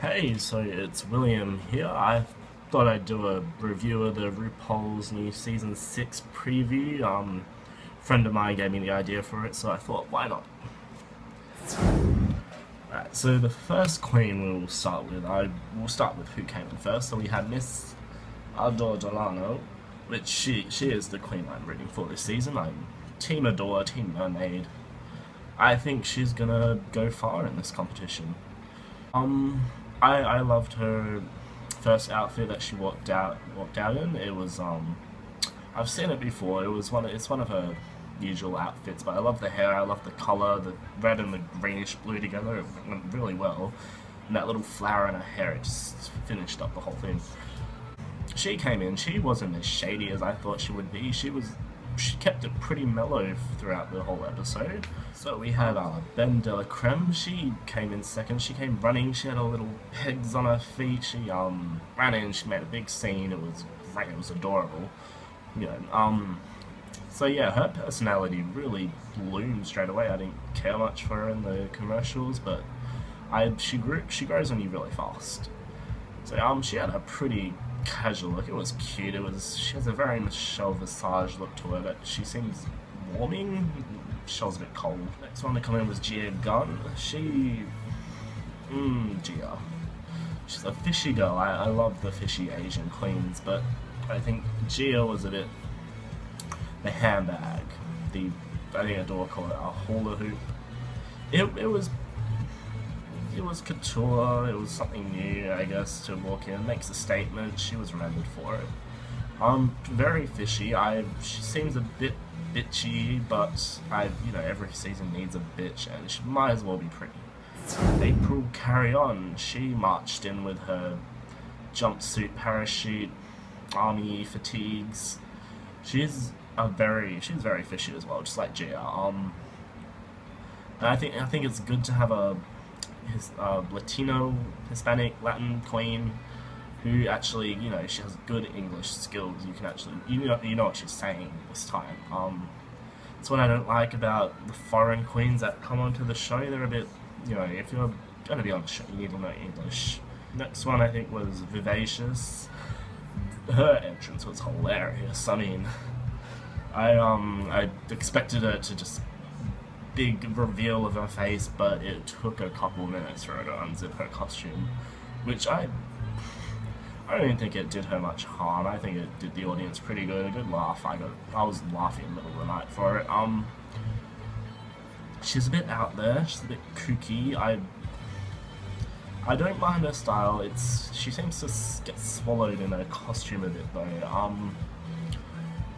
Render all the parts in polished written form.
Hey, so it's William here. I thought I'd do a review of the Rupaul's new season 6 preview. A friend of mine gave me the idea for it, so I thought, why not? Alright, so the first queen we'll start with, we'll start with who came in first. So we had Miss Adore Delano, which she is the queen I'm rooting for this season. I'm Team Adore, Team Mermaid. I think she's gonna go far in this competition. I loved her first outfit that she walked out in. It was I've seen it before. It's one of her usual outfits, but I love the hair. I love the color, the red and the greenish blue together. It went really well. And that little flower in her hair, it just finished up the whole thing. She came in. She wasn't as shady as I thought she would be. She kept it pretty mellow throughout the whole episode. So we had Ben de la Creme. She came in second. She came running. She had a little pegs on her feet. She ran in. She made a big scene. It was great. It was adorable. You know. So yeah, her personality really bloomed straight away. I didn't care much for her in the commercials, but she grows on you really fast. So she had a pretty casual look. It was cute. She has a very Michelle Visage look to her that she seems warming. Michelle's a bit cold. Next one to come in was Gia Gunn. Gia. She's a fishy girl. I love the fishy Asian queens, but I think Gia was a bit the handbag. I think Adore called it a hula hoop. It was couture, it was something new, I guess, to walk in. Makes a statement, she was remembered for it. Very fishy. She seems a bit bitchy, but every season needs a bitch, and she might as well be pretty. April Carry On. She marched in with her jumpsuit, parachute, army fatigues. She's very fishy as well, just like Gia. And I think it's good to have a Latino, Hispanic, Latin queen who actually, she has good English skills. You can actually, you know what she's saying this time. That's what I don't like about the foreign queens that come onto the show. They're a bit, if you're going to be on the show, you need to know English. Next one I think was Vivacious. Her entrance was hilarious. I mean, I expected her to just big reveal of her face, but it took a couple minutes for her to unzip her costume, which I don't even think it did her much harm. I think it did the audience pretty good. A good laugh. I was laughing in the middle of the night for it. She's a bit out there. She's a bit kooky. I don't mind her style. She seems to get swallowed in her costume a bit though.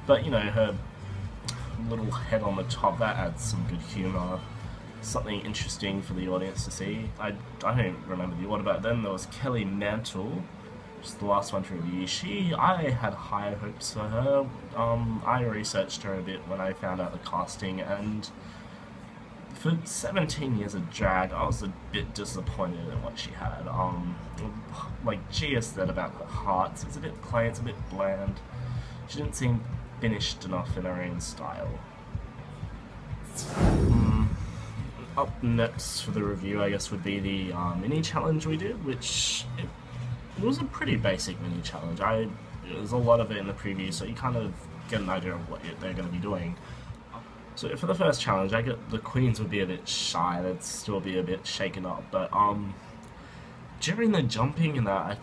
But her little head on the top, that adds some good humour, something interesting for the audience to see. I don't remember the order, but then there was Kelly Mantle, which is the last one to review. I had high hopes for her. I researched her a bit when I found out the casting, and for 17 years of drag, I was a bit disappointed in what she had. Like Gia said about her hearts, it's a bit plain, it's a bit bland. She didn't seem finished enough in her own style. Up next for the review, I guess, would be the mini challenge we did, which it was a pretty basic mini challenge. There's a lot of it in the preview, so you kind of get an idea of what they're going to be doing. So for the first challenge, I get the queens would be a bit shy, they'd still be a bit shaken up, but during the jumping and that, I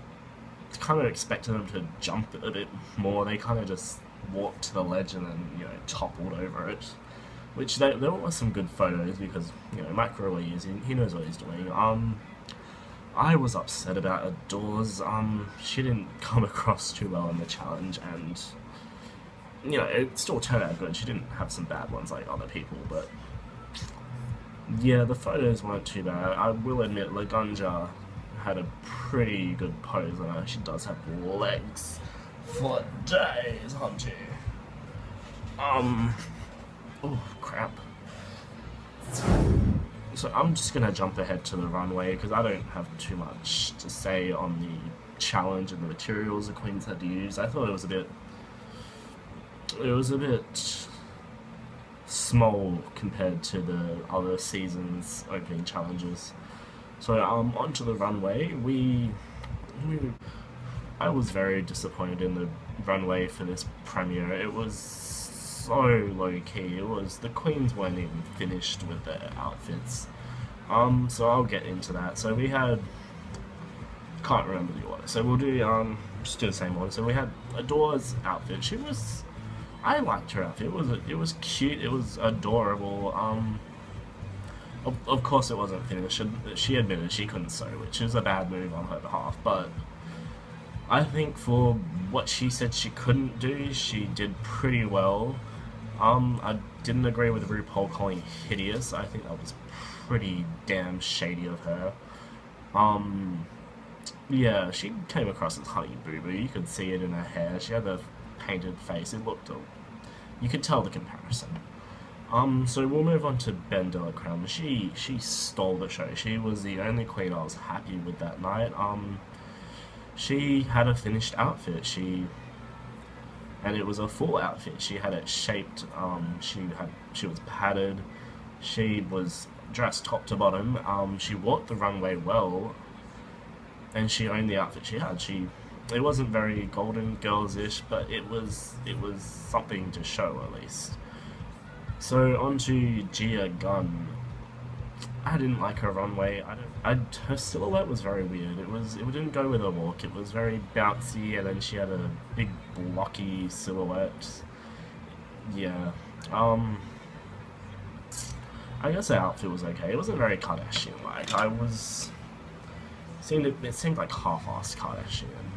kind of expected them to jump a bit more. They kind of just walked to the ledge and then toppled over it, which there were some good photos because Mike Rupaul, he knows what he's doing. I was upset about Adore's. She didn't come across too well in the challenge, and it still turned out good. She didn't have some bad ones like other people, but yeah, the photos weren't too bad. I will admit Lagunja had a pretty good pose on her. She does have legs for days, hunty. Oh crap. So I'm just gonna jump ahead to the runway because I don't have too much to say on the challenge and the materials the queens had to use. I thought it was a bit small compared to the other season's opening challenges. So onto the runway. We I was very disappointed in the runway for this premiere. It was so low key. It was the queens weren't even finished with their outfits. So I'll get into that. So we had, can't remember the order. So we'll do just do the same order. So we had Adore's outfit. I liked her outfit. It was cute. It was adorable. Of course it wasn't finished. She admitted she couldn't sew, which is a bad move on her behalf. But I think for what she said she couldn't do, she did pretty well. I didn't agree with Rupaul calling it hideous. I think that was pretty damn shady of her. Yeah, she came across as Honey Boo Boo. You could see it in her hair. She had a painted face. It looked, you could tell the comparison. So we'll move on to Ben de la Creme. She stole the show. She was the only queen I was happy with that night. She had a finished outfit. And it was a full outfit. She had it shaped. She was padded. She was dressed top to bottom. She walked the runway well, and she owned the outfit she had. It wasn't very Golden Girls-ish, but it was something to show at least. So on to Gia Gunn. I didn't like her runway. Her silhouette was very weird. It didn't go with her walk. It was very bouncy, and then she had a big blocky silhouette. Yeah. I guess her outfit was okay. It wasn't very Kardashian-like. It seemed like half-assed Kardashian.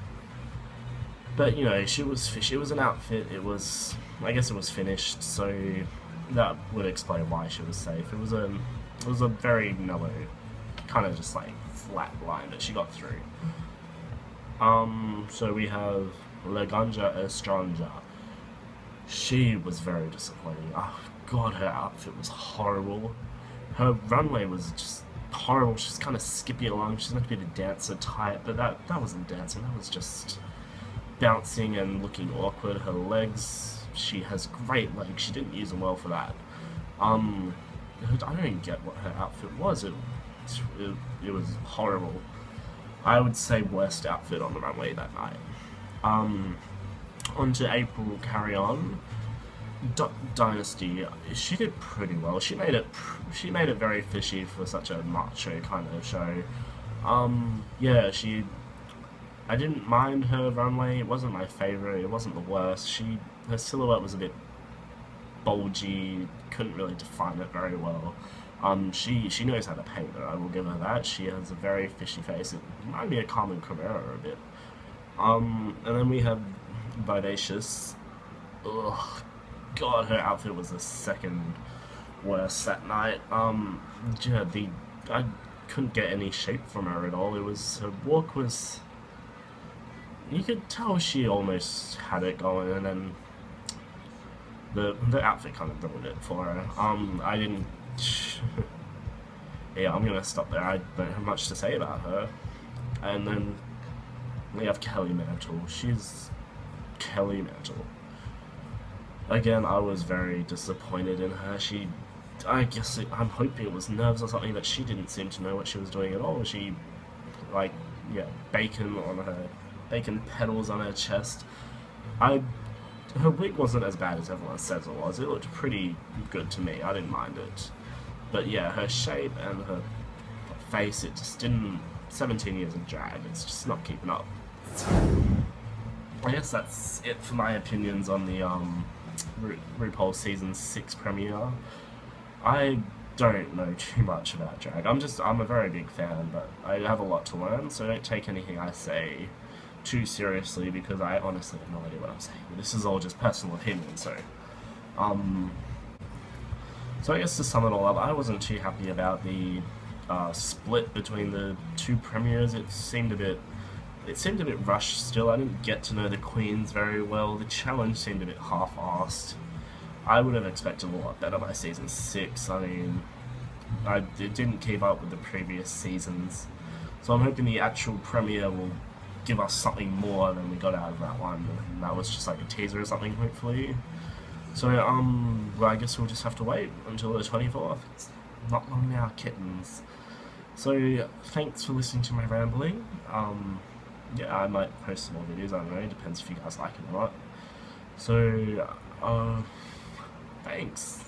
But you know, it was an outfit. I guess it was finished, so that would explain why she was safe. It was a very mellow, kind of just like flat line that she got through. So we have Laganja Estranja. She was very disappointing. Oh god, her outfit was horrible. Her runway was just horrible. She's kind of skipping along. She's meant to be the dancer type, but that wasn't dancing. That was just bouncing and looking awkward. Her legs, she has great legs. She didn't use them well for that. I don't even get what her outfit was. It was horrible. I would say worst outfit on the runway that night. On to April Carry On. Dynasty. She did pretty well. She made it very fishy for such a macho kind of show. Yeah, I didn't mind her runway. It wasn't my favorite. It wasn't the worst. Her silhouette was a bit bulgy. Couldn't really define it very well. She knows how to paint though. I will give her that. She has a very fishy face. It reminded me of Carmen Carrera a bit. And then we have Bodacious. Ugh, God, her outfit was the second worst that night. Yeah, I couldn't get any shape from her at all. Her walk was. You could tell she almost had it going, and then the outfit kind of ruined it for her. I didn't. Yeah, I'm gonna stop there. I don't have much to say about her. And then we have Kelly Mantle. She's Kelly Mantle. Again, I was very disappointed in her. I'm hoping it was nerves or something, but she didn't seem to know what she was doing at all. Bacon petals on her chest. Her wig wasn't as bad as everyone says it was. It looked pretty good to me. I didn't mind it. But yeah, her shape and her face, it just didn't. 17 years of drag, it's just not keeping up. I guess that's it for my opinions on the RuPaul Season 6 premiere. I don't know too much about drag. I'm a very big fan, but I have a lot to learn, so don't take anything I say too seriously, because I honestly have no idea what I'm saying. This is all just personal opinion, so I guess to sum it all up, I wasn't too happy about the split between the two premieres. It seemed a bit rushed still. I didn't get to know the queens very well. The challenge seemed a bit half-assed. I would have expected a lot better by Season 6. I mean, it didn't keep up with the previous seasons. So I'm hoping the actual premiere will give us something more than we got out of that one. And that was just like a teaser or something, hopefully. So, well, I guess we'll just have to wait until the 24th. It's not long now, kittens. So thanks for listening to my rambling. Yeah, I might post some more videos. I don't know. It depends if you guys like it or not. So thanks.